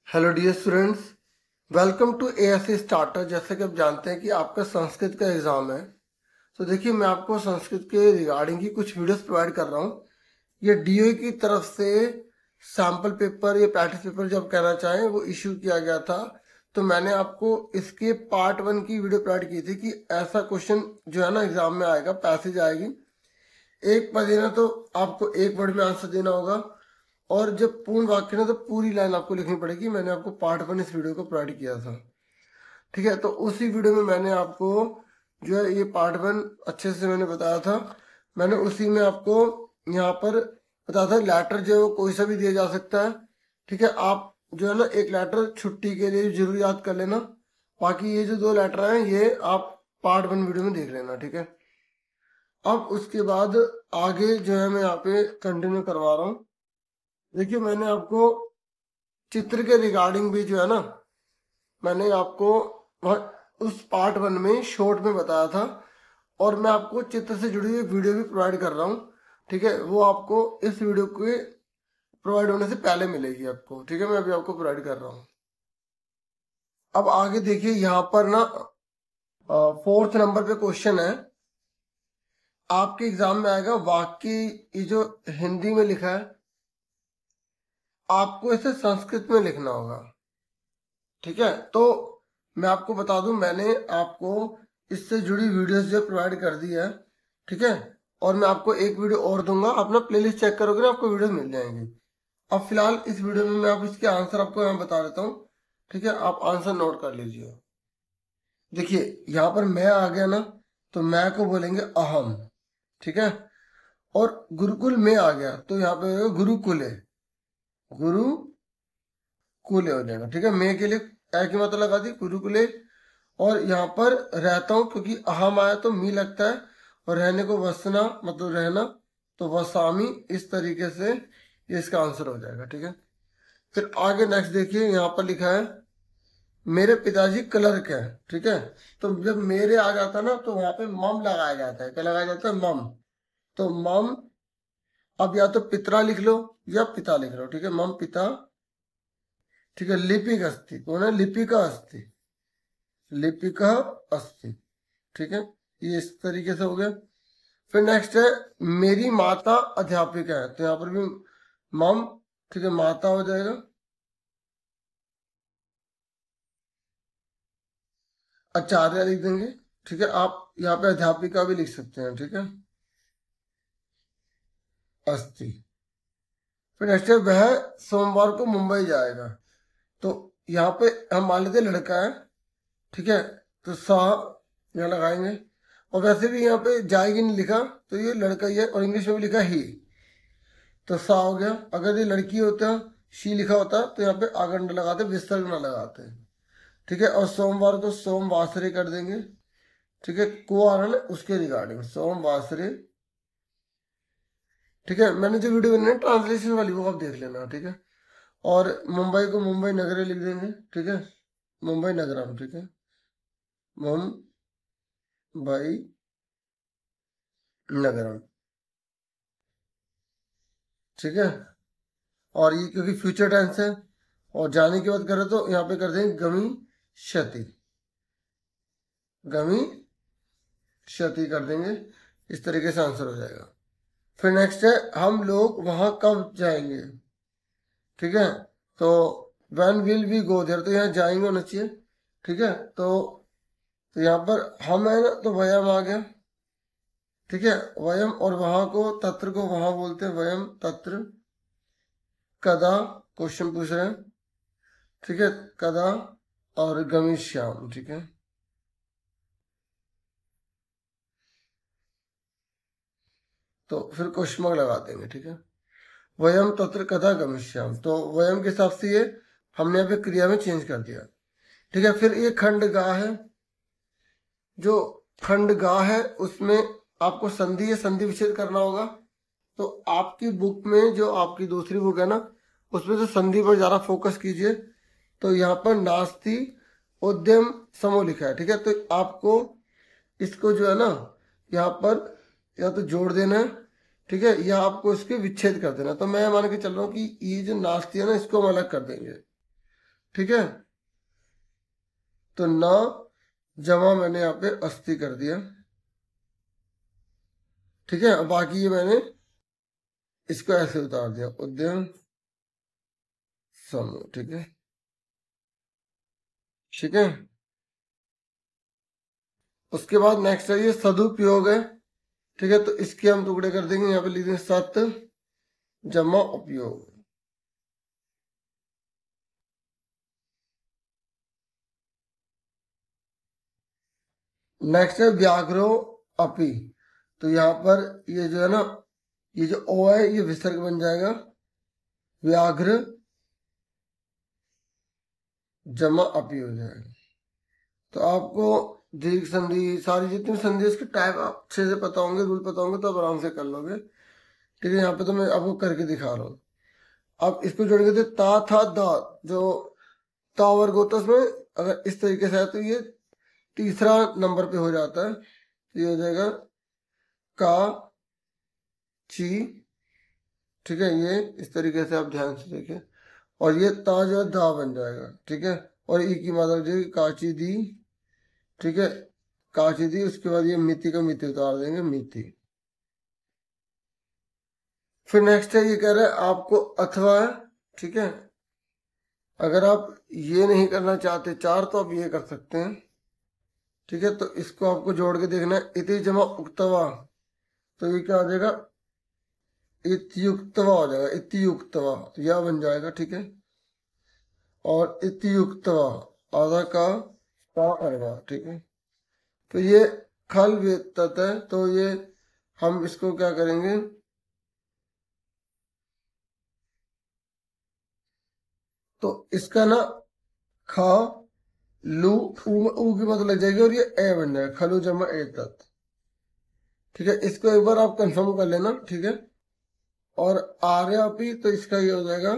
Hello dear students, welcome to ASC starter. जैसे कि आप जानते हैं कि आपका संस्कृत का एग्ज़ाम है, तो देखिए मैं आपको संस्कृत के रिगार्डिंग की कुछ वीडियोस प्रोवाइड कर रहा हूँ। ये डीओई की तरफ से सैम्पल पेपर या प्रैक्टिस पेपर जो आप कहना चाहें वो इशू किया गया था। तो मैंने आपको इसके पार्ट 1 की वीडियो प्रोवाइड की थी कि ऐसा क्वेश्चन जो है ना एग्ज़ाम में आएगा, पैसेज आएगी, एक पर देना तो आपको एक वर्ड में आंसर देना होगा, और जब पूर्ण वाक्य ना तो पूरी लाइन आपको लिखनी पड़ेगी। मैंने आपको पार्ट 1 इस वीडियो को प्रोवाइड किया था, ठीक है। तो उसी वीडियो में मैंने आपको जो है ये पार्ट 1 अच्छे से मैंने बताया था। मैंने उसी में आपको यहाँ पर बताया था लेटर जो है वो कोई सा भी दिया जा सकता है, ठीक है। आप जो है ना एक लेटर छुट्टी के लिए जरूर याद कर लेना। बाकी ये जो 2 लेटर हैं ये आप पार्ट 1 वीडियो में देख लेना, ठीक है। अब उसके बाद आगे जो है मैं यहाँ पे कंटिन्यू करवा रहा हूँ। देखिए मैंने आपको चित्र के रिगार्डिंग भी जो है ना मैंने आपको उस पार्ट 1 में शॉर्ट में बताया था, और मैं आपको चित्र से जुड़ी हुई वीडियो भी प्रोवाइड कर रहा हूँ, ठीक है। वो आपको इस वीडियो के प्रोवाइड होने से पहले मिलेगी आपको, ठीक है। मैं अभी आपको प्रोवाइड कर रहा हूँ। अब आगे देखिए यहाँ पर ना 4th नंबर पे क्वेश्चन है, आपके एग्जाम में आएगा वाक्य। ये जो हिंदी में लिखा है आपको इसे संस्कृत में लिखना होगा, ठीक है। तो मैं आपको बता दूं, मैंने आपको इससे जुड़ी वीडियोस जो प्रोवाइड कर दी है, ठीक है। और मैं आपको एक वीडियो और दूंगा, अपना प्लेलिस्ट चेक करोगे ना आपको वीडियो मिल जाएंगी। अब फिलहाल इस वीडियो में मैं आप इसके आंसर आपको यहाँ बता देता हूँ, ठीक है। आप आंसर नोट कर लीजिए। देखिए यहाँ पर मैं आ गया ना, तो मैं को बोलेंगे अहम, ठीक है। और गुरुकुल में आ गया तो यहाँ पे गुरुकुले, गुरु कुले हो जाएगा, ठीक है। मैं के लिए ए की मात्रा लगा दी, गुरुकुले। और यहाँ पर रहता हूँ क्योंकि अहम आया तो मी लगता है, और रहने को वसना मतलब रहना, तो वसामी। इस तरीके से ये इसका आंसर हो जाएगा, ठीक है। फिर आगे नेक्स्ट देखिए यहाँ पर लिखा है मेरे पिताजी क्लर्क है, ठीक है। तो जब मेरे आ जाता ना तो वहां पे मम लगाया जाता है। क्या लगाया जाता है? मम। तो मम, अब या तो पितरा लिख लो या पिता लिख लो, ठीक है। मम पिता, ठीक है। लिपिक अस्ति, कौन है? लिपिका अस्ति, लिपिका अस्ति, ठीक है। ये इस तरीके से हो गया। फिर नेक्स्ट है मेरी माता अध्यापिका है, तो यहाँ पर भी मम, ठीक है, माता हो जाएगा। आचार्य लिख देंगे, ठीक है। आप यहाँ पे अध्यापिका भी लिख सकते हैं, ठीक है। अस्ति। फिर नेक्स्ट है वह सोमवार को मुंबई जाएगा, तो यहाँ पे हम मान लेते लड़का है, ठीक है। तो सा यहाँ लगाएंगे, और वैसे भी यहाँ पे जाएगी नहीं लिखा तो ये लड़का ही है, और इंग्लिश में भी लिखा ही, तो सा हो गया। अगर ये लड़की होता शी लिखा होता तो यहाँ पे आगंड लगाते, विसर्ग न लगाते, ठीक है। और सोमवार को सोमवासरे कर देंगे, ठीक है। कुआरण उसके रिगार्डिंग सोमवासरे, ठीक है। मैंने जो वीडियो बनाई ट्रांसलेशन वाली वो आप देख लेना, ठीक है। और मुंबई को मुंबई नगरे लिख देंगे, ठीक है। मुंबई नगरम, ठीक है। मुंबई नगरम, ठीक है। और ये क्योंकि फ्यूचर टेंस है, और जाने की बात करें तो यहाँ पे कर देंगे गमी क्षति, गमी क्षति कर देंगे। इस तरीके से आंसर हो जाएगा। फिर नेक्स्ट है हम लोग वहां कब जाएंगे, ठीक है। तो when will we go there, तो यहाँ जाएंगे होना चाहिए, ठीक है। तो यहाँ पर हम है ना तो वयम आ गया, ठीक है। वयम, और वहां को तत्र को वहां बोलते हैं वयम तत्र। कदा क्वेश्चन पूछ रहे हैं, ठीक है। कदा और गमिष्याम, ठीक है। तो फिर क्वेश्चन मार्क लगा देंगे, ठीक है। वयम तत्र कदा गमिष्याम, तो वयम के हिसाब से ये हमने यहाँ पे क्रिया में चेंज कर दिया, ठीक है। फिर ये खंड गा है, जो खंड गा है उसमें आपको संधि या संधि विच्छेद करना होगा। तो आपकी बुक में जो आपकी दूसरी बुक है ना उसमें तो संधि पर ज़्यादा फोकस कीजिए। तो यहाँ पर नास्ति उद्यम समूह लिखा है, ठीक है। तो आपको इसको जो है ना यहाँ पर या तो जोड़ देना है, ठीक है, या आपको इसके विच्छेद कर देना। तो मैं मान के चल रहा हूँ कि ये जो नास्ति है ना इसको हम अलग कर देंगे, ठीक है। तो न जमा मैंने यहाँ पे अस्थि कर दिया, ठीक है। अब बाकी ये मैंने इसको ऐसे उतार दिया, उद्यम समूह, ठीक है, ठीक है। उसके बाद नेक्स्ट है ये सदुपयोग है, ठीक है। तो इसके हम टुकड़े कर देंगे, यहाँ पे लिख देंगे सत जमा उपयोग। नेक्स्ट है व्याघ्रो अपि। तो यहाँ पर ये जो है ना, ये जो ओ है ये विसर्ग बन जाएगा, व्याघ्र जमा अपि हो जाएगा। तो आपको दीर्घ संधि सारी जितनी संधि उसके टाइप अच्छे से पता होंगे, रूल पता होंगे, तो आप आराम से कर लोगे, ठीक है। यहाँ पे तो मैं आपको करके दिखा रहा हूँ। अब इसको जोड़ेंगे तो ता था दा, जो ता वर्ग होता है उसमें अगर इस तरीके से है तो ये तीसरा नंबर पे हो जाता है, तो ये हो जाएगा का ची, ठीक है। ये इस तरीके से आप ध्यान से देखें, और ये ता जो है दा बन जाएगा, ठीक है। और ई की मात्रा हो जाएगी काची दी, ठीक है, काची दी। उसके बाद ये मिति का मिति उतार देंगे, मिति। फिर नेक्स्ट है ये कह रहा है आपको अथवा है, ठीक है। अगर आप ये नहीं करना चाहते चार तो आप ये कर सकते हैं, ठीक है। तो इसको आपको जोड़ के देखना है, इति जमा उक्तवा, तो ये क्या हो जाएगा, इत्युक्तवा हो जाएगा, इत्युक्तवा, तो यह बन जाएगा, ठीक है। और इत्युक्तवा आधा का अर्वा, ठीक है। तो ये खल व्यतत है, तो ये हम इसको क्या करेंगे, तो इसका ना खा लू ऊ की बात लग जाएगी और ये ए बन जाएगा, खलु जमा ए तत्, ठीक है। इसको एक बार आप कंफर्म कर लेना, ठीक है। और आर्य अपी, तो इसका ये हो जाएगा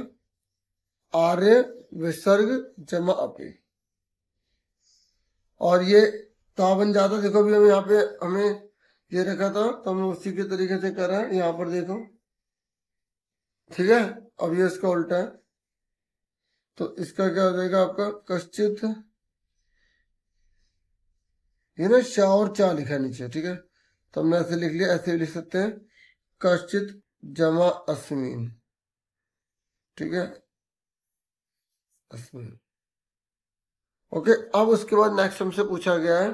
आर्य विसर्ग जमा अपी, और ये ता बन जाता। देखो अभी हम यहाँ पे हमें ये रखा था तो हम उसी के तरीके से कर रहे हैं, यहाँ पर देखो, ठीक है। अब ये इसका उल्टा है, तो इसका क्या हो जाएगा आपका कश्चित, ये ना शा और चा लिखा है नीचे, ठीक है। तो हमने ऐसे लिख लिया, ऐसे भी लिख सकते हैं, कश्चित जमा अस्मिन, ठीक है, अस्मिन, ओके। अब उसके बाद नेक्स्ट हमसे पूछा गया है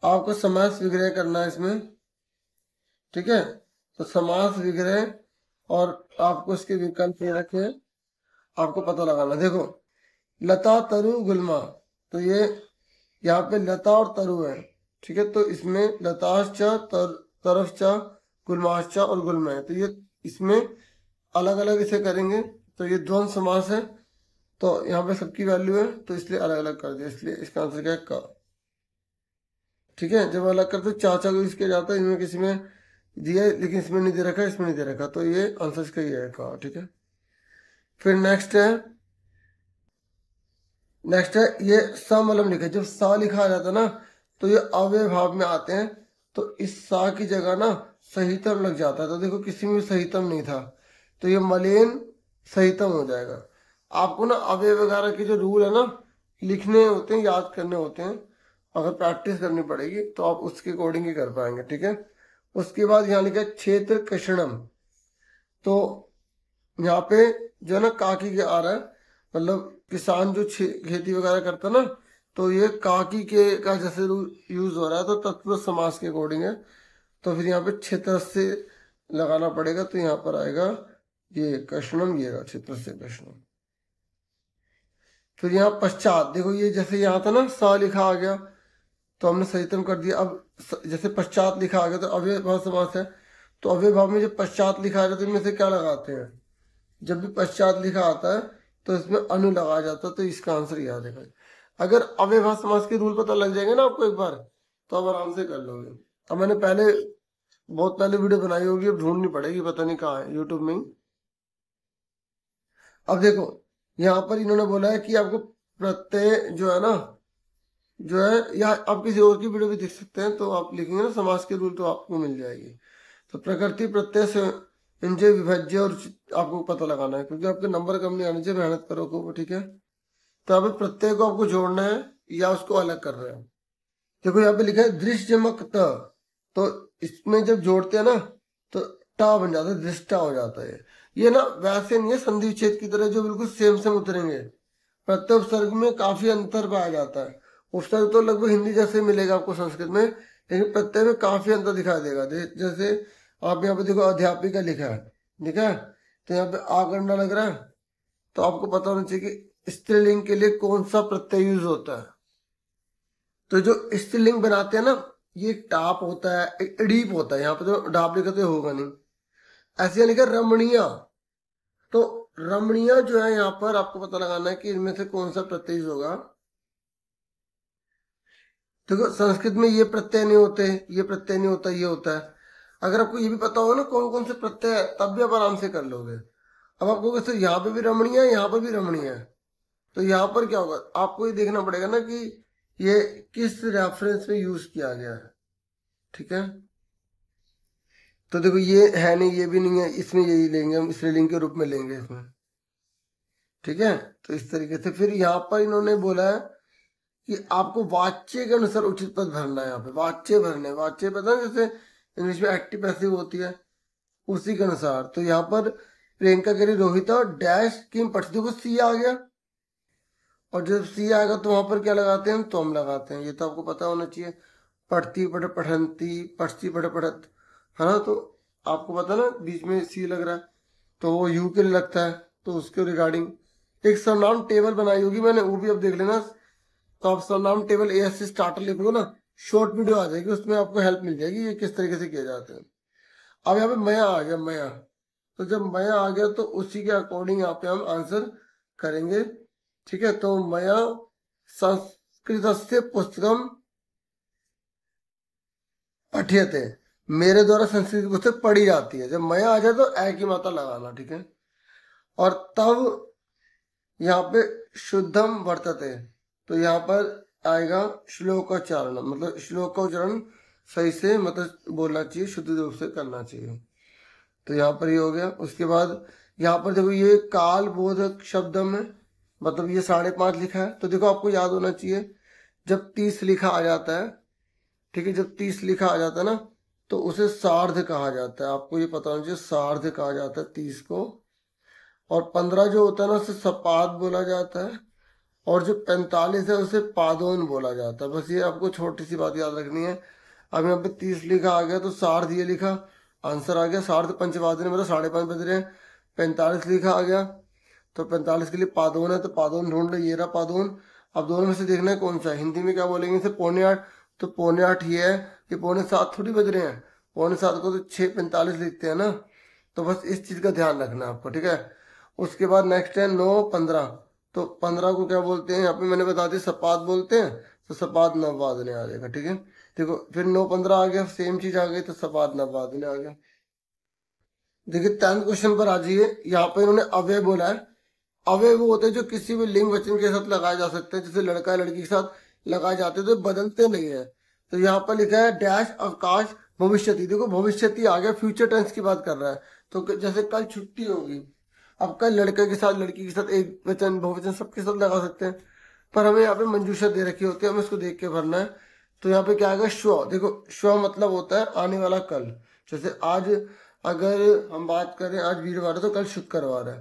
आपको समास विग्रह करना है इसमें, ठीक है। तो समास विग्रह और आपको इसके विकल्प ये रखे हैं, आपको पता लगाना। देखो लता तरु गुलमा, तो ये यहाँ पे लता और तरु है, ठीक है। तो इसमें लताश्च तरफच गुलमाश्च और गुलम है, तो ये इसमें अलग अलग इसे करेंगे, तो ये द्वंद्व समास है, तो यहाँ पे सबकी वैल्यू है तो इसलिए अलग अलग कर दिया, इसलिए इसका आंसर क्या है का, ठीक है। जब अलग करते चाचा को यूज किया जाता है, इनमें किसी में दिया है लेकिन इसमें नहीं दे रखा, इसमें नहीं दे रखा, तो ये आंसर इसका ये है का, ठीक है। फिर नेक्स्ट है ये समलम लिखा, जब सा लिखा आ जाता है ना तो ये अव्यय भाव में आते हैं, तो इस सा की जगह ना सहितम लग जाता है। तो देखो किसी में सहितम नहीं था, तो ये मलेन सहितम हो जाएगा। आपको ना अव्यय वगैरह के जो रूल है ना लिखने होते हैं, याद करने होते हैं, अगर प्रैक्टिस करनी पड़ेगी तो आप उसके अकॉर्डिंग ही कर पाएंगे, ठीक है। उसके बाद यहाँ लिखा है क्षेत्र कृष्णम, तो यहाँ पे जो है ना काकी के आ रहा है, मतलब किसान जो खेती वगैरह करता है ना, तो ये काकी के का जैसे यूज हो रहा है, तो तत्पुरुष समास के अकॉर्डिंग है, तो फिर यहाँ पे क्षेत्र से लगाना पड़ेगा, तो यहाँ पर आएगा ये कृष्णम, ये क्षेत्र से कृष्णम। फिर यहाँ पश्चात देखो, ये जैसे यहाँ था ना सा लिखा आ गया तो हमने सहितम कर दिया। अब जैसे पश्चात लिखा आ गया तो अव्यय भाव समास है, तो अव्यय भाव में जब पश्चात लिखा आ जाता है तो इनमें से क्या लगाते हैं, जब भी पश्चात लिखा आता है तो इसमें अनु लगाया जाता है, तो इसका आंसर याद है। अगर अव्यय भाव समास के रूल पता लग जाएंगे ना आपको एक बार, तो आप आराम से कर लोगे। अब मैंने बहुत पहले वीडियो बनाई होगी, अब ढूंढनी पड़ेगी, पता नहीं कहाँ है, यूट्यूब में ही। अब देखो यहाँ पर इन्होंने बोला है कि आपको प्रत्यय जो है ना, जो है, या आप किसी और की वीडियो भी देख सकते हैं, तो आप लिखेंगे ना समास के रूल तो आपको मिल जाएगी। तो प्रकृति प्रत्यय से इंजय विभज्य और आपको पता लगाना है, क्योंकि आपके नंबर कम नहीं आने चाहिए, मेहनत करो को, ठीक है। तो यहाँ पे प्रत्यय को आपको जोड़ना है या उसको अलग कर रहे हैं। देखो यहाँ पे लिखा है दृश्यमक त, तो इसमें जब जोड़ते हैं ना तो टा बन जाता है, दृष्टा हो जाता है। ये ना वैसे नहीं है संधि विच्छेद की तरह जो बिल्कुल सेम सेम उतरेंगे। प्रत्यय उपसर्ग में काफी अंतर पाया जाता है। उपसर्ग तो लगभग हिंदी जैसे मिलेगा आपको संस्कृत में, लेकिन प्रत्यय में काफी अंतर दिखाई देगा। जैसे आप यहाँ पे देखो अध्यापिका लिखा है, ठीक है, तो यहाँ पे आ करना लग रहा है, तो आपको पता होना चाहिए कि स्त्रीलिंग के लिए कौन सा प्रत्यय यूज होता है। तो जो स्त्रीलिंग बनाते हैं ना, ये टाप होता है, एक डीप होता है। यहाँ पे तो डाप लिखा तो होगा नहीं, ऐसे यहाँ लिखा रमणीया। तो रमणीय जो है यहाँ पर आपको पता लगाना है कि इनमें से कौन सा प्रत्यय होगा। देखो संस्कृत में ये प्रत्यय नहीं होते, ये प्रत्यय नहीं होता, ये होता है। अगर आपको ये भी पता होगा ना कौन कौन से प्रत्यय है, तब भी आप आराम से कर लोगे। अब आपको कैसे यहाँ पे भी रमणीय है, यहाँ पर भी रमणीय है, तो यहाँ पर क्या होगा आपको ये देखना पड़ेगा ना कि ये किस रेफरेंस में यूज किया गया है, ठीक है। तो देखो ये है नहीं, ये भी नहीं है, इसमें यही लेंगे हम, स्त्रीलिंग के रूप में लेंगे इसमें, ठीक है। तो इस तरीके से फिर यहाँ पर इन्होंने बोला है कि आपको वाच्य के अनुसार उचित पद भरना है। यहाँ पे वाच्य भरने, वाच्य पता है जैसे इंग्लिश में एक्टिव पैसिव होती है, उसी के अनुसार। तो यहाँ पर प्रियंका कह रही रोहिता डैश किम पठती, देखो सी आ गया, और जब सी आएगा तो वहां पर क्या लगाते हैं, तो हम लगाते हैं। ये तो आपको पता होना चाहिए, पढ़ती पढ़ पढ़ंती, पढ़ती पढ़ पढ़त, है ना। तो आपको पता ना बीच में सी लग रहा है तो वो यू के लिए लगता है, तो उसके रिगार्डिंग एक सर्वनाम टेबल बनाई होगी मैंने, वो भी अब देख लेना। तो आप सर्वनाम टेबल AS से स्टार्टर लिखोगे ना, शॉर्ट वीडियो आ जाएगी, उसमें आपको हेल्प मिल जाएगी ये किस तरीके से किए जाते हैं। अब यहाँ पे मया आ गया, मया, तो जब मया आ गया तो उसी के अकॉर्डिंग यहाँ पे हम आंसर करेंगे, ठीक है। तो मया संस्कृतस्य पुस्तकम पठ्यते, मेरे द्वारा संस्कृत की पुस्तक पढ़ी जाती है। जब मया आ जाए तो ऐ की मात्रा लगाना, ठीक है। और तब यहाँ पे शुद्धम वर्तते, तो यहाँ पर आएगा श्लोकोच्चारण, मतलब श्लोक का उच्चारण सही से मतलब बोलना चाहिए, शुद्ध रूप से करना चाहिए। तो यहाँ पर ये हो गया। उसके बाद यहाँ पर देखो ये काल बोधक शब्द में, मतलब ये 5.5 लिखा है, तो देखो आपको याद होना चाहिए जब 30 लिखा आ जाता है, ठीक है, जब 30 लिखा आ जाता है ना तो उसे सार्ध कहा जाता है। आपको ये पता होना चाहिए, सार्ध कहा जाता है 30 को। और 15 जो होता है ना उसे सपाद बोला जाता है, और जो 45 है उसे पादोन बोला जाता है। बस ये आपको छोटी सी बात याद रखनी है। अब यहाँ पे 30 लिखा आ गया तो सार्ध ये लिखा, आंसर आ गया। सार्ध पंचवादन मतलब 5.5 बज रहे हैं। 45 लिखा आ गया तो 45 के लिए पादोन है, तो पादोन ढूंढ लो, ये रहा पादोन। अब दोनों में से देखना है कौन सा है। हिंदी में क्या बोलेंगे इसे, 6:45, तो 6:45 ये है, ये 6:45 थोड़ी बज रहे हैं। 6:45 को तो 6:45 लिखते हैं ना, तो बस इस चीज का ध्यान रखना है आपको, ठीक है। उसके बाद नेक्स्ट है 9:15, तो 15 को क्या बोलते हैं, यहाँ पे मैंने बता दिया सपाद बोलते हैं, तो सपाद नववादने आ जाएगा, ठीक है। देखो फिर 9:15 आ गया, सेम चीज आ गई, तो सपाद नववादने आ गया। देखिए 10th क्वेश्चन पर आ जाइए। यहाँ पे इन्होंने अव्यय बोला है। अव्यय वो होते हैं जो किसी भी लिंग वचन के साथ लगाए जा सकते हैं, जैसे लड़का या लड़की के साथ लगाए जाते हैं, तो बदलते नहीं है। तो यहाँ पर लिखा है डैश अवकाश भविष्यति, देखो भविष्यति आ गया, फ्यूचर टेंस की बात कर रहा है। तो जैसे कल छुट्टी होगी, अब कल लड़के के साथ लड़की के साथ एक वचन बहुवचन सबके साथ लगा सकते हैं, पर हमें यहाँ पे मंजूषा दे रखी होती है, हमें उसको देख के भरना है। तो यहाँ पे क्या आएगा, श्व। देखो श्व मतलब होता है आने वाला कल। जैसे आज अगर हम बात करें, आज वीरवार है तो कल शुक्रवार है,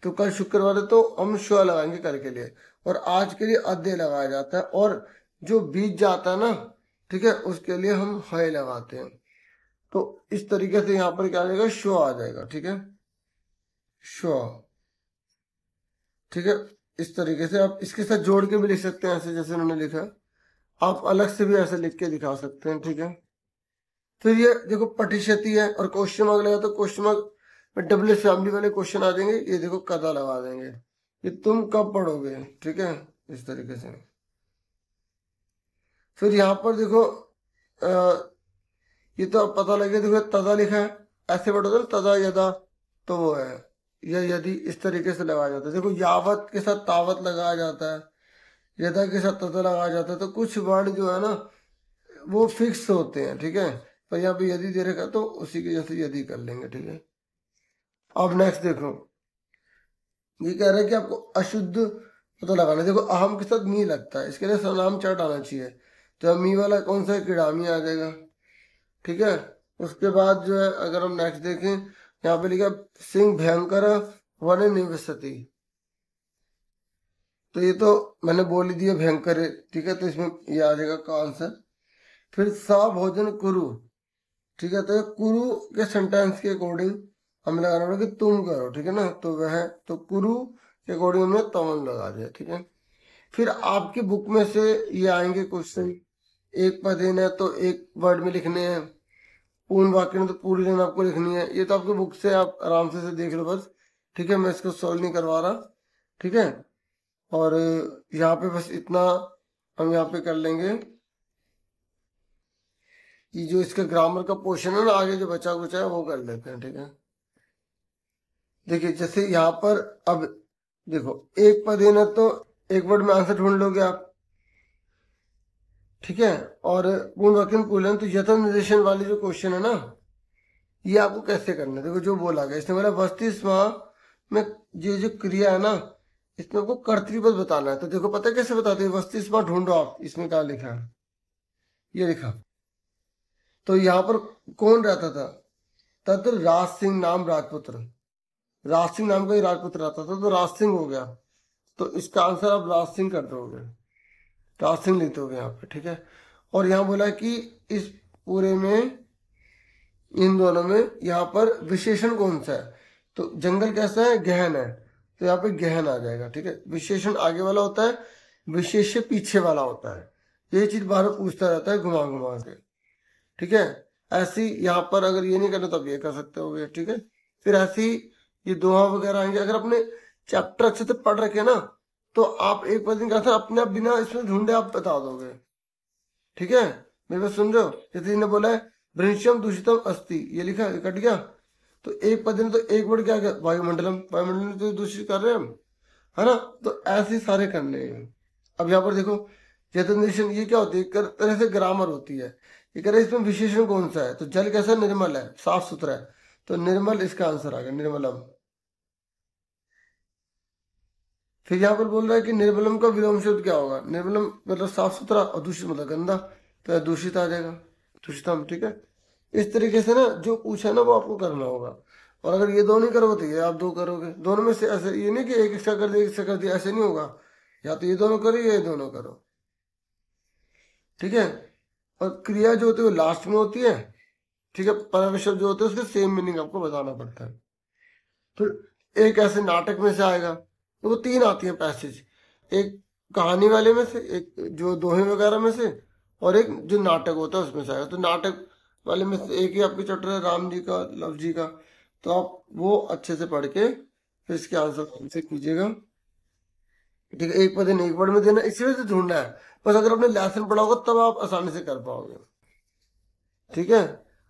तो कल शुक्रवार है तो हम श्व लगाएंगे कल के लिए, और आज के लिए अद्य लगाया जाता है, और जो बीत जाता है ना, ठीक है, उसके लिए हम हय लगाते हैं। तो इस तरीके से यहाँ पर क्या आएगा, श्व आ जाएगा, ठीक है, श्व, ठीक है। इस तरीके से आप इसके साथ जोड़ के भी लिख सकते हैं, ऐसे जैसे उन्होंने लिखा। आप अलग से भी ऐसे लिख के दिखा सकते हैं, ठीक है। फिर ये देखो पठिष्यति है, और क्वेश्चन मार्क लगा तो क्वेश्चन मार्क में डबल फैमिली वाले क्वेश्चन आ जाएंगे। ये देखो कदा लगा देंगे, ये तुम कब पढ़ोगे, ठीक है, इस तरीके से। फिर यहाँ पर देखो ये तो पता लगे, देखो तदा लिखा है, ऐसे पढ़ोगे ना तदा यदा, तो वो है या यदि, इस तरीके से लगाया जाता है। देखो यावत के साथ तावत लगाया जाता है, यदा के साथ तदा लगाया जाता है। तो कुछ वर्ण जो है ना वो फिक्स होते हैं, ठीक है, पर यहाँ पे यदि दे रखा तो उसी की जैसे यदि कर लेंगे, ठीक है। अब नेक्स्ट देखो, ये कह रहा है कि आपको अशुद्ध पता लगाना। देखो अहम के साथ मी लगता है, इसके लिए सर्वनाम चट आना चाहिए। तो मी वाला कौन सा है, किडामी आ जाएगा। ठीक है, उसके बाद जो है अगर हम नेक्स्ट देखें, यहाँ पे लिखा सिंह भयंकर वन निवसती, तो ये तो मैंने बोल ही दिया भयंकर है। ठीक है, तो इसमें ये आ जाएगा का आंसर। फिर सा भोजन कुरु, ठीक है, तो ये कुरु के सेंटेंस के अकॉर्डिंग हमें लगाना पड़ेगा कि तुम करो। ठीक है ना, तो वह तो कुरु के अकॉर्डिंग हमने तमन लगा दिया। ठीक है, फिर आपकी बुक में से ये आएंगे क्वेश्चन, एक पदेन है तो एक वर्ड में लिखने हैं, पूर्ण वाक्य में तो पूरी लाइन आपको लिखनी है। ये तो आपकी बुक से आप आराम से देख लो बस। ठीक है, मैं इसको सॉल्व नहीं करवा रहा। ठीक है, और यहाँ पे बस इतना हम यहाँ पे कर लेंगे कि जो इसका ग्रामर का पोर्शन है ना, आगे जो बचा कुचा है वो कर लेते हैं। ठीक है, देखिए जैसे यहाँ पर अब देखो एक पद है ना, तो एक वर्ड में आंसर ढूंढ लोगे आप। ठीक है, और पूर्ण वाक्य में पूर्ण, तो यथा निर्देशन वाले जो क्वेश्चन है ना, ये आपको कैसे करना है। देखो जो बोला गया इसने बोला वस्ती स्वा में ये जो क्रिया है ना, इसमें आपको कर्तृपद बताना है। तो देखो पता है कैसे बताते हैं, वस्ती स्वा ढूंढो आप, इसमें क्या लिखा है, ये लिखा। तो यहाँ पर कौन रहता था, तत्र राज सिंह नाम राजपुत्र, राज सिंह नाम का ही राजपुत्र रहता था, तो राज सिंह हो गया। तो इसका आंसर आप राज सिंह कर दोगे, राज सिंह लिखते होगे यहाँ पे। ठीक है, और यहाँ बोला कि इस पूरे में इन दोनों में यहाँ पर विशेषण कौन सा है, तो जंगल कैसा है, गहन है, तो यहाँ पे गहन आ जाएगा। ठीक है, विशेषण आगे वाला होता है, विशेष पीछे वाला होता है। ये चीज बार बार पूछता रहता है घुमा घुमा के। ठीक है, ऐसी यहाँ पर अगर ये नहीं करना तो आप ये कर सकते हो। ठीक है, फिर ऐसी ये दोहा वगैरह आएंगे। अगर अपने चैप्टर अच्छे से पढ़ रखे ना, तो आप एक पद का आंसर अपने आप बिना इसमें ढूंढे आप बता दोगे। ठीक है, मेरे पास सुन रहे हो, जैसे इन्हें बोला है भृंशम दूषितम अस्ति, ये लिखा है, कट गया। तो एक पद ने तो एक वर्ड क्या गया, वायुमंडलम, वायुमंडल तो दूषित कर रहे हैं हम, है ना। तो ऐसे सारे करने हैं। अब यहाँ पर देखो चेतन, ये क्या होती है, एक तरह से ग्रामर होती है। ये कह रहे इसमें विशेषण कौन सा है, तो जल कैसा, निर्मल है, साफ सुथरा है, तो निर्मल इसका आंसर आ गया, निर्मलम। फिर यहाँ पर बोल रहा है कि निर्मलम का विलोम शब्द क्या होगा, निर्मलम मतलब साफ सुथरा और दूषित मतलब गंदा, तो दूषित आ जाएगा, दूषितम। ठीक है, इस तरीके से ना जो पूछा है ना वो आपको करना होगा। और अगर ये दो नहीं करोगे तो ये आप दो करोगे, दोनों में से ऐसे, ये नहीं कि एक हिस्सा कर दिया एक हिस्सा कर दिया, ऐसे नहीं होगा। या तो ये दोनों करो या ये दोनों करो। ठीक है, और क्रिया जो होती है वो लास्ट में होती है। ठीक है, परमेश्वर शब्द जो होते हैं उसके सेम मीनिंग आपको बताना पड़ता है। तो एक ऐसे नाटक में से आएगा, तो वो तीन आती है पैसेज, एक कहानी वाले में से, एक जो दोहे वगैरह में से, और एक जो नाटक होता है उसमें से आएगा। तो नाटक वाले में से एक ही आपके चैप्टर है राम जी का, लव जी का, तो आप वो अच्छे से पढ़ के फिर इसके आंसर से कीजिएगा। ठीक है, एक पद एक वर्ड में देना, इसी वजह से ढूंढना है। बस अगर आपने लेसन पढ़ा होगा तब आप आसानी से कर पाओगे। ठीक है,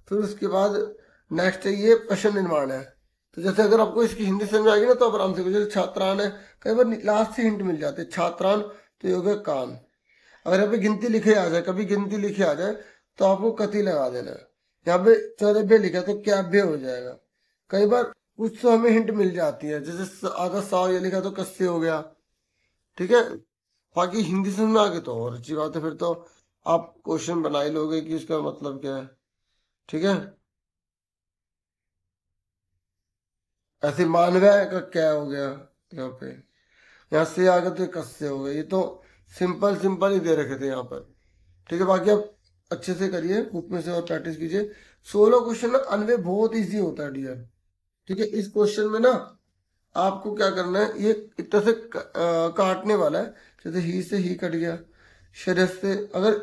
फिर उसके बाद नेक्स्ट है ये प्रश्न निर्माण है। तो जैसे अगर आपको इसकी हिंदी समझ आएगी ना तो आप आराम से, जैसे छात्रान है, कई बार लास्ट से हिंट मिल जाते हैं, छात्रान तो ये हो गया कान। अगर यहाँ पे गिनती लिखे आ जाए, कभी गिनती लिखे आ जाए तो आपको कति लगा देना है। यहाँ पे चौरभ्य लिखा तो क्याभ्य हो जाएगा। कई बार कुछ तो हमें हिंट मिल जाती है, जैसे आधा सौ ये लिखा तो कस्से हो गया। ठीक है, बाकी हिंदी समझ में आ गई तो और अच्छी बात है, फिर तो आप क्वेश्चन बना ही लोगे कि इसका मतलब क्या है। ठीक है, ऐसे मानवय का क्या हो गया, यहाँ पे यहाँ से आ गया तो कस्से हो गया। ये तो सिंपल सिंपल ही दे रखे थे यहाँ पर। ठीक है, बाकी आप अच्छे से करिए, बुक में से और प्रैक्टिस कीजिए। 16 क्वेश्चन ना अनवे बहुत इजी होता है डियर। ठीक है, इस क्वेश्चन में ना आपको क्या करना है, ये एक तरह से काटने वाला है। जैसे ही से ही कट गया, शरीर से अगर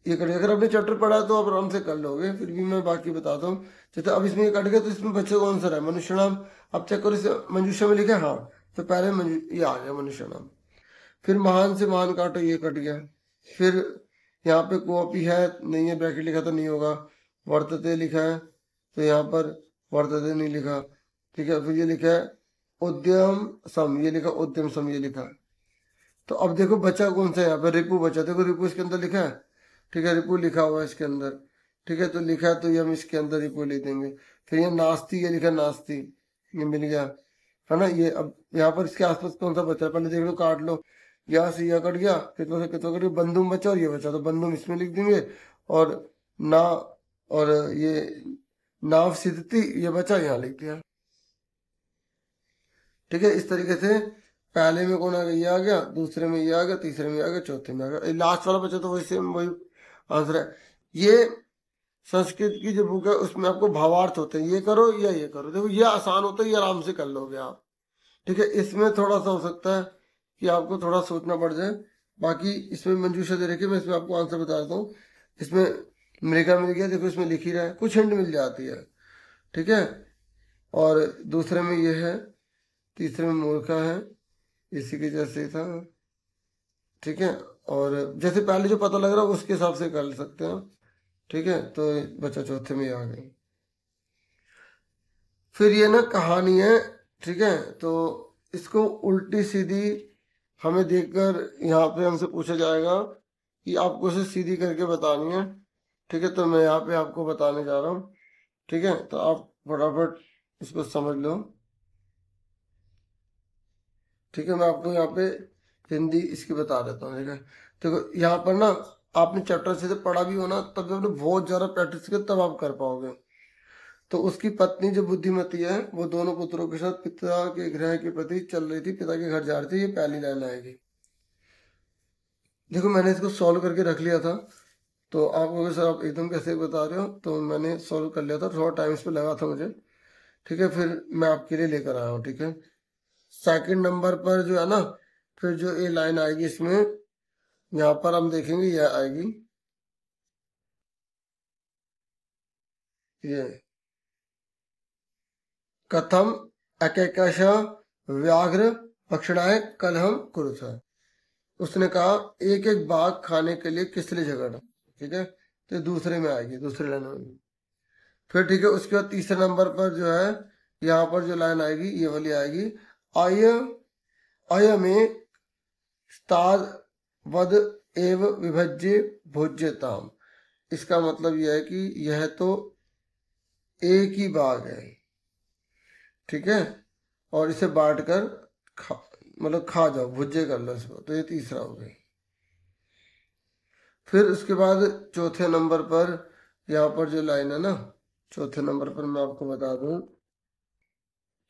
ये कट गया, अगर आपने चैप्टर पढ़ा है तो आप आराम से कर लोगे, फिर भी मैं बाकी बताता हूँ। जैसे अब इसमें ये कट गया तो इसमें बच्चे कौन सा है, मनुष्य नाम। अब चेक करो, इसे मंजूषा में लिखा है, हाँ, तो पहले ये आ गया मनुष्य नाम। फिर महान से महान काटो, ये कट गया। फिर यहाँ पे कॉपी है नहीं है, ब्रैकेट लिखा तो नहीं होगा। वर्तते लिखा है तो यहाँ पर वर्तते नहीं लिखा। ठीक है, फिर ये लिखा है उद्यम सम, ये लिखा उद्यम सम, ये लिखा। तो अब देखो बचा कौन सा है, यहाँ पे रिपु बचा, देखो रिपु इसके अंदर लिखा है। ठीक है, रिपु लिखा हुआ है इसके अंदर। ठीक है, तो लिखा है तो ये हम इसके अंदर रिपु लिख देंगे। फिर ये नास्ती, ये लिखा नास्ती, ये मिल गया। है ना। ये अब यहाँ पर इसके आसपास कौन सा बचा है पहले देख लो, काट लो। यहाँ से यह कट गया, कितना से कितना कट गया, बंदूम बचा और ये बचा, तो बंदूम इसमें लिख देंगे। और ना, और ये नाव सिद्धति ये बचा, यहाँ लिख दिया। ठीक है, इस तरीके से पहले में कौन आ गया, ये आ गया, दूसरे में ये आ गया, तीसरे में आ गया, चौथे में आ गया, लास्ट वाला बचा तो वही सेम वही आंसर है। ये संस्कृत की जो बुक है उसमें आपको भावार्थ होते हैं, ये करो या ये करो, देखो ये आसान होता है, ये आराम से कर लोगे आप। ठीक है, इसमें थोड़ा सा हो सकता है कि आपको थोड़ा सोचना पड़ जाए। बाकी इसमें मंजूषा दे रखी है, मैं इसमें आपको आंसर बता देता हूँ। इसमें मृगा मिल गया, देखो इसमें लिख ही रहा है, कुछ हिंट मिल जाती है। ठीक है, और दूसरे में ये है, तीसरे में मूर्खा है, इसी के जैसे था। ठीक है, और जैसे पहले जो पता लग रहा है उसके हिसाब से कर सकते हैं। ठीक है, तो बच्चा चौथे में आ गए। फिर ये ना कहानी है। ठीक है, तो इसको उल्टी सीधी हमें देखकर यहाँ पे हमसे पूछा जाएगा कि आपको इसे सीधी करके बतानी है। ठीक है, तो मैं यहाँ पे आपको बताने जा रहा हूँ। ठीक है, तो आप फटाफट इसको समझ लो। ठीक है, मैं आपको यहाँ पे हिंदी इसकी बता देता हूँ। ठीक है, देखो यहाँ पर ना आपने चैप्टर से पढ़ा भी हो ना, तब आपने बहुत ज्यादा प्रैक्टिस किया तब आप कर पाओगे। तो उसकी पत्नी जो बुद्धिमती है वो दोनों पुत्रों के साथ पिता के गृह के प्रति चल रही थी, पिता के घर जा रही थी, ये पहली लाइन आएगी। देखो मैंने इसको सॉल्व करके रख लिया था, तो आप लोग सर आप एकदम कैसे बता रहे हो, तो मैंने सॉल्व कर लिया था, थोड़ा टाइम इस पर लगा था मुझे। ठीक है, फिर मैं आपके लिए लेकर आया हूँ। ठीक है, सेकंड नंबर पर जो है ना, फिर जो ये लाइन आएगी इसमें, यहाँ पर हम देखेंगे यह आएगी, ये कथम एकैकश व्याघ्र भक्षणाय कलहम कुरुथ। उसने कहा एक एक बाघ खाने के लिए किस लिए झगड़ा। ठीक है, तो दूसरे में आएगी, दूसरे लाइन में। फिर ठीक है, उसके बाद तीसरे नंबर पर जो है यहाँ पर जो लाइन आएगी ये वाली आएगी, आय अय में स्ताद वद एव विभज्य भोज्यताम। इसका मतलब यह है कि यह तो एक ही बाघ है। ठीक है, और इसे बांट कर मतलब खा जाओ, भुज्जे कर लो इसको, तो ये तीसरा हो गया। फिर उसके बाद चौथे नंबर पर यहाँ पर जो लाइन है ना, चौथे नंबर पर मैं आपको बता दूं,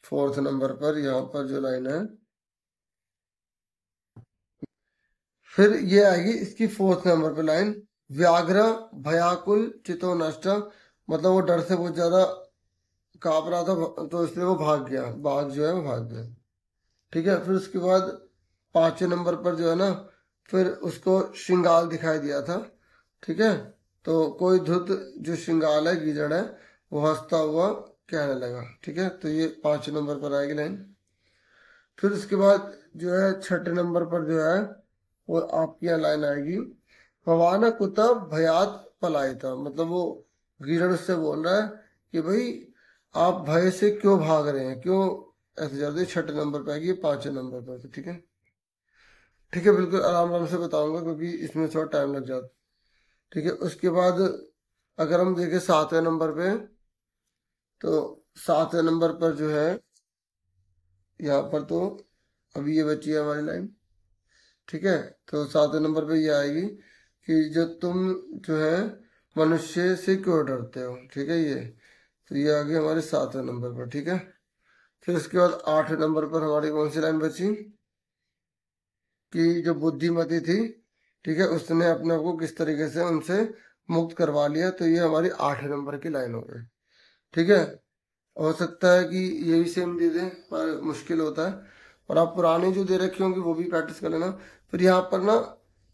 फोर्थ नंबर पर यहाँ पर जो लाइन है, फिर ये आएगी इसकी फोर्थ नंबर पर लाइन, व्याघ्र भयाकुल चितो नष्ट, मतलब वो डर से बहुत ज्यादा कांप रहा था तो इसलिए वो भाग गया, बाघ जो है वो भाग गया। ठीक है, फिर उसके बाद पांचवें नंबर पर जो है ना, फिर उसको श्रृंगाल दिखाई दिया था। ठीक है, तो कोई धुत जो श्रृंगाल है, गीदड़ है, वो हंसता हुआ कहने लगा। ठीक है, तो ये 5 नंबर पर आएगी लाइन। फिर उसके बाद जो है 6 नंबर पर जो है वो आपकी यहाँ लाइन आएगी, भवाना कुत्ता भयात पलायता, मतलब वो गीदड़ से बोल रहा है कि भाई आप भय से क्यों भाग रहे हैं, क्यों ऐसे जाते। 6 नंबर पे आएगी, 5 नंबर पर। ठीक है, ठीक है, बिल्कुल आराम आराम से बताऊंगा क्योंकि इसमें थोड़ा टाइम लग जाता। ठीक है, उसके बाद अगर हम देखें 7वें नंबर पे, तो 7वें नंबर पर जो है यहाँ पर तो अभी ये बची है हमारी लाइन। ठीक है, तो 7वें नंबर पे ये आएगी कि जो तुम जो है मनुष्य से क्यों डरते हो। ठीक है, ये तो ये आ गई हमारे 7वें नंबर पर। ठीक है, फिर उसके बाद 8वें नंबर पर हमारी कौन सी लाइन बची, कि जो बुद्धिमती थी, ठीक है, उसने अपने आप को किस तरीके से उनसे मुक्त करवा लिया, तो ये हमारी 8वें नंबर की लाइन हो गई। ठीक है, हो सकता है कि ये भी सेम दे दें पर मुश्किल होता है, और आप पुराने जो दे रखे होंगे वो भी प्रैक्टिस कर लेना। फिर यहाँ पर ना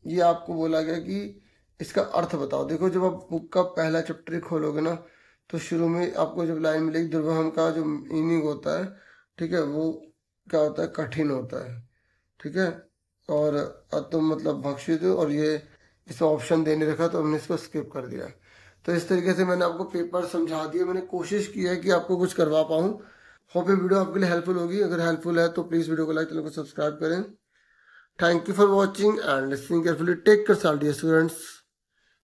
ये आपको बोला गया कि इसका अर्थ बताओ। देखो जब आप बुक का पहला चैप्टर खोलोगे ना, तो शुरू में आपको जब लाइन मिलेगी, दुर्वहम का जो मीनिंग होता है, ठीक है, वो क्या होता है, कठिन होता है। ठीक है, और तुम मतलब भक्षित हो, और ये इसमें ऑप्शन देने रखा तो हमने इसको स्किप कर दिया। तो इस तरीके से मैंने आपको पेपर समझा दिया, मैंने कोशिश की है कि आपको कुछ करवा पाऊँ। होप ये वीडियो आपके लिए हेल्पफुल होगी। अगर हेल्पफुल है तो प्लीज़ वीडियो को लाइक, चैनल को सब्सक्राइब करें। Thank you for watching and listening carefully. Take care dear students.